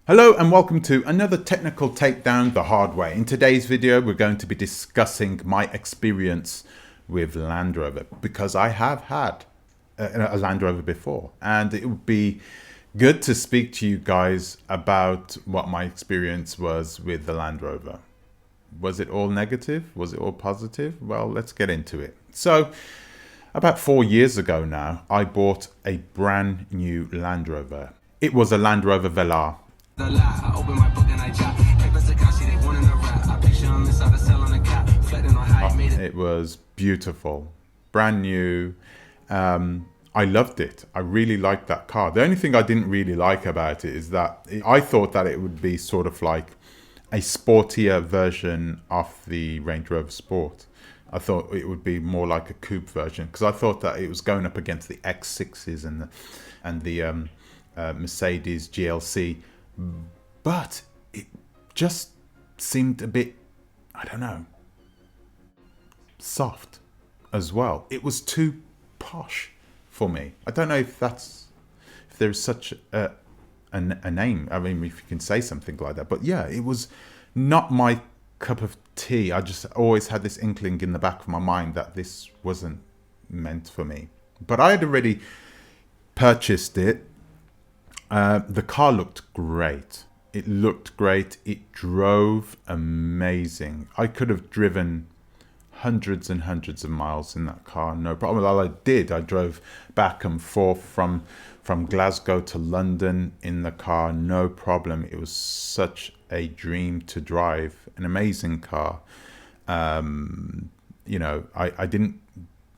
Hello and welcome to another technical takedown the hard way. In today's video we're going to be discussing my experience with Land Rover because I have had a Land Rover before, and it would be good to speak to you guys about what my experience was with the Land Rover. Was it all negative? Was it all positive? Well, let's get into it. So about 4 years ago now, I bought a brand new Land Rover. It was a Land Rover Velar. It was beautiful, brand new. I loved it. I really liked that car. The only thing I didn't really like about it is that I thought that it would be sort of like a sportier version of the Range Rover Sport. I thought it would be more like a coupe version because I thought that it was going up against the X6s and the Mercedes GLC. But it just seemed a bit, I don't know, soft as well. It was too posh for me. I don't know if there's such a name. I mean, if you can say something like that. But yeah, it was not my cup of tea. I just always had this inkling in the back of my mind that this wasn't meant for me. But I had already purchased it. The car looked great. It looked great. It drove amazing. I could have driven hundreds and hundreds of miles in that car, no problem. Well, I did. I drove back and forth from Glasgow to London in the car, no problem. It was such a dream to drive. An amazing car. You know, I didn't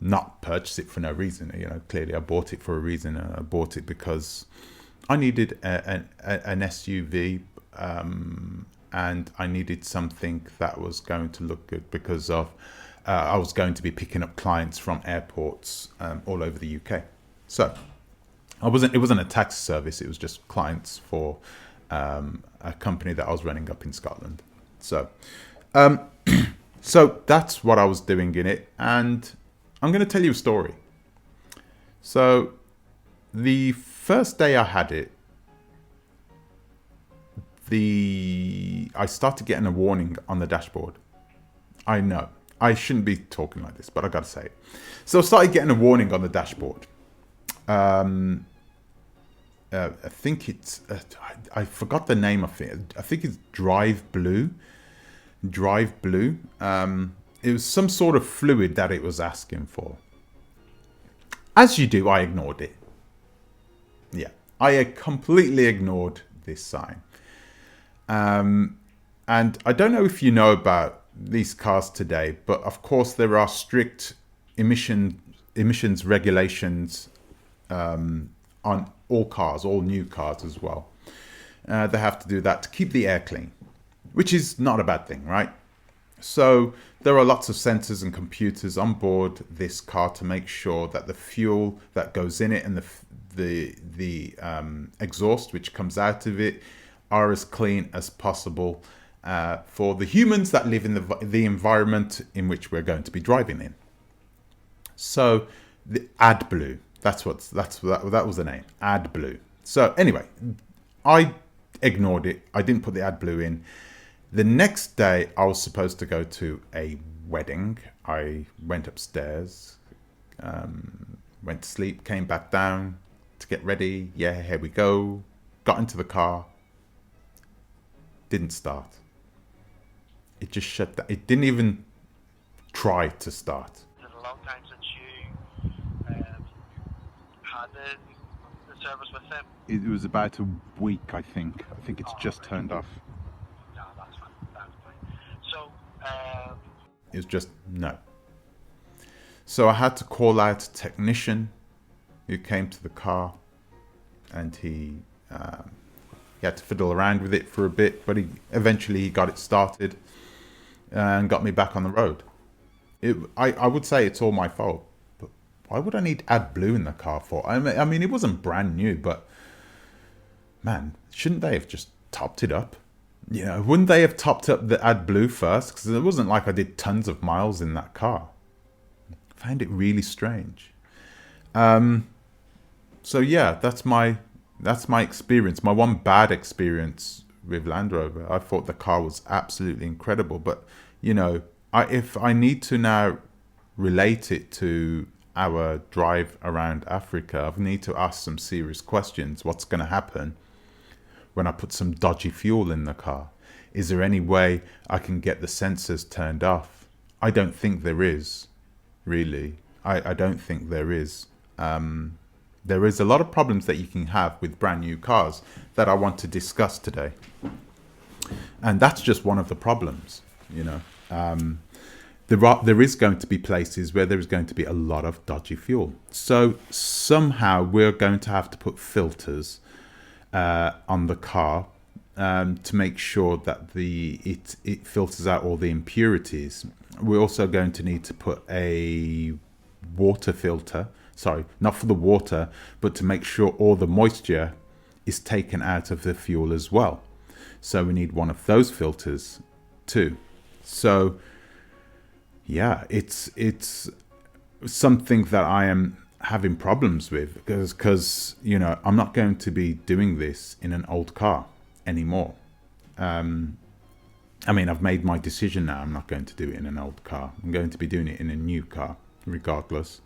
not purchase it for no reason. You know, clearly I bought it for a reason. I bought it because I needed an SUV, and I needed something that was going to look good because of I was going to be picking up clients from airports all over the UK. So it wasn't a taxi service. It was just clients for a company that I was running up in Scotland. So so that's what I was doing in it, and I'm going to tell you a story. So the first day I had it, I started getting a warning on the dashboard. I know I shouldn't be talking like this, but I gotta say it. So I started getting a warning on the dashboard. I think it's I forgot the name of it. I think it's Drive Blue. It was some sort of fluid that it was asking for. As you do, I ignored it. Yeah, I completely ignored this sign. And I don't know if you know about these cars today, but of course there are strict emissions regulations on all cars, all new cars as well. They have to do that to keep the air clean, which is not a bad thing, right? So there are lots of sensors and computers on board this car to make sure that the fuel that goes in it and the exhaust which comes out of it are as clean as possible for the humans that live in the environment in which we're going to be driving in. So the AdBlue, that was the name, AdBlue. So anyway, I ignored it. I didn't put the AdBlue in. The next day, I was supposed to go to a wedding. I went upstairs, went to sleep, came back down to get ready. Yeah, here we go. Got into the car. Didn't start. It just shut down. It didn't even try to start. It's a long time since you had the service with them. It was about a week, I think. I think it's just turned off. No, that's fine. That's fine. So, it was just no. So I had to call out a technician who came to the car, and he had to fiddle around with it for a bit, but eventually he got it started and got me back on the road. I would say it's all my fault, but why would I need AdBlue in the car for? I mean, it wasn't brand new, but man, shouldn't they have just topped it up? You know, wouldn't they have topped up the AdBlue first? Because it wasn't like I did tons of miles in that car. I found it really strange. So yeah, that's my That's my experience. My one bad experience with Land Rover. I thought the car was absolutely incredible, but you know, if I need to now relate it to our drive around Africa, I need to ask some serious questions. What's going to happen when I put some dodgy fuel in the car? Is there any way I can get the sensors turned off? I don't think there is, really. I don't think there is. There is a lot of problems that you can have with brand new cars that I want to discuss today. And that's just one of the problems, you know. There is going to be places where there is going to be a lot of dodgy fuel. So somehow we're going to have to put filters on the car to make sure that it filters out all the impurities. We're also going to need to put a water filter, sorry, not for the water, but to make sure all the moisture is taken out of the fuel as well. So we need one of those filters too. So yeah, it's something that I am having problems with because you know, I'm not going to be doing this in an old car anymore. I mean, I've made my decision now. I'm not going to do it in an old car. I'm going to be doing it in a new car, regardless.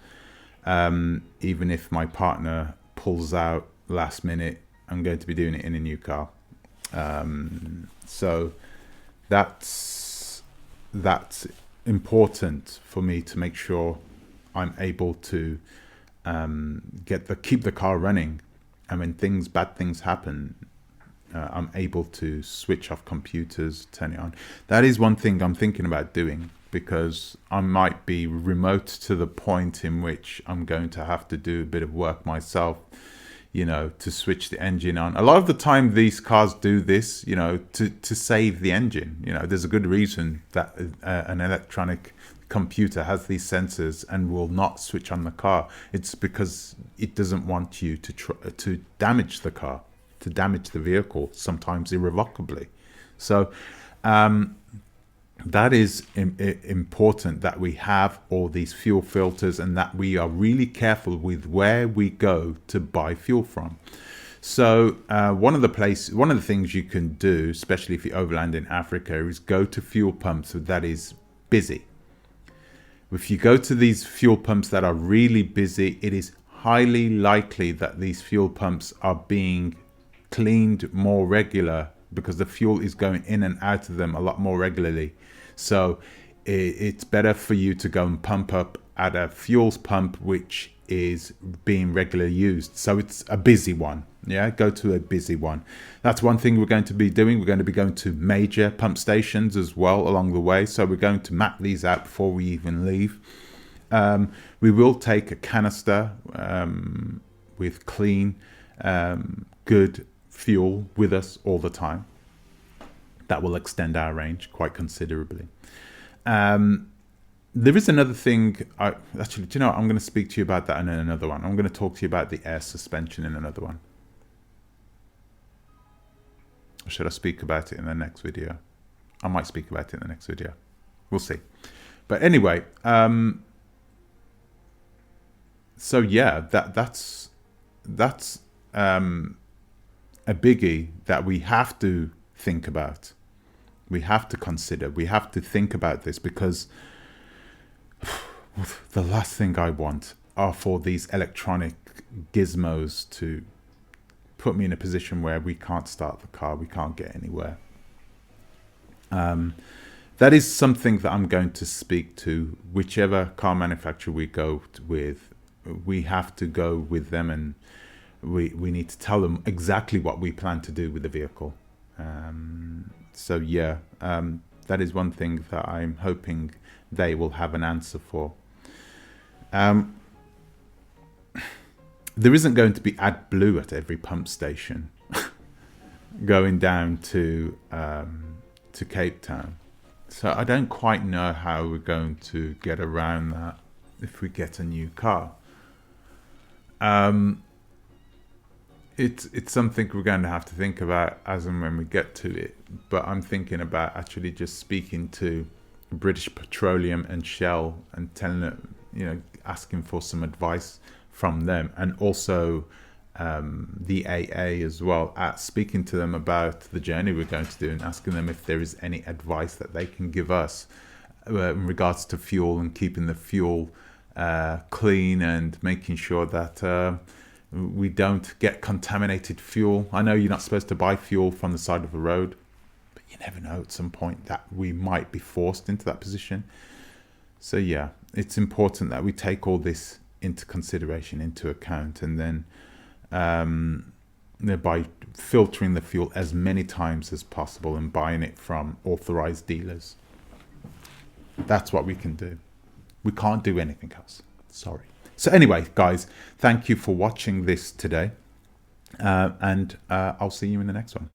Even if my partner pulls out last minute, I'm going to be doing it in a new car. So that's important for me to make sure I'm able to keep the car running, and when bad things happen, I'm able to switch off computers, turn it on. That is one thing I'm thinking about doing, because I might be remote to the point in which I'm going to have to do a bit of work myself, you know, to switch the engine on. A lot of the time these cars do this, you know, to save the engine. You know, there's a good reason that an electronic computer has these sensors and will not switch on the car. It's because it doesn't want you to damage the car, to damage the vehicle, sometimes irrevocably. So that is important, that we have all these fuel filters and that we are really careful with where we go to buy fuel from. So one of the things you can do, especially if you overland in Africa, is go to fuel pumps that is busy. If you go to these fuel pumps that are really busy, it is highly likely that these fuel pumps are being cleaned more regular, because the fuel is going in and out of them a lot more regularly. So it's better for you to go and pump up at a fuels pump which is being regularly used. So it's a busy one. Yeah, go to a busy one. That's one thing we're going to be doing. We're going to be going to major pump stations as well along the way. So we're going to map these out before we even leave. We will take a canister with clean, good fuel with us all the time. That will extend our range quite considerably. There is another thing. Actually, do you know what? I'm going to speak to you about that in another one. I'm going to talk to you about the air suspension in another one. Or should I speak about it in the next video? I might speak about it in the next video. We'll see. But anyway, so yeah, that's a biggie that we have to think about. We have to consider. We have to think about this, because the last thing I want are for these electronic gizmos to put me in a position where we can't start the car, we can't get anywhere. That is something that I'm going to speak to whichever car manufacturer we go with. We have to go with them, and we need to tell them exactly what we plan to do with the vehicle. So yeah, that is one thing that I'm hoping they will have an answer for. There isn't going to be AdBlue at every pump station going down to Cape Town. So I don't quite know how we're going to get around that if we get a new car. It's something we're going to have to think about as and when we get to it. But I'm thinking about actually just speaking to British Petroleum and Shell and telling them, you know, asking for some advice from them, and also the AA as well, at speaking to them about the journey we're going to do and asking them if there is any advice that they can give us in regards to fuel and keeping the fuel clean and making sure that we don't get contaminated fuel. I know you're not supposed to buy fuel from the side of the road, but you never know, at some point that we might be forced into that position. So yeah, it's important that we take all this into consideration, into account, and then by filtering the fuel as many times as possible and buying it from authorized dealers. That's what we can do. We can't do anything else. Sorry. So anyway, guys, thank you for watching this today. And I'll see you in the next one.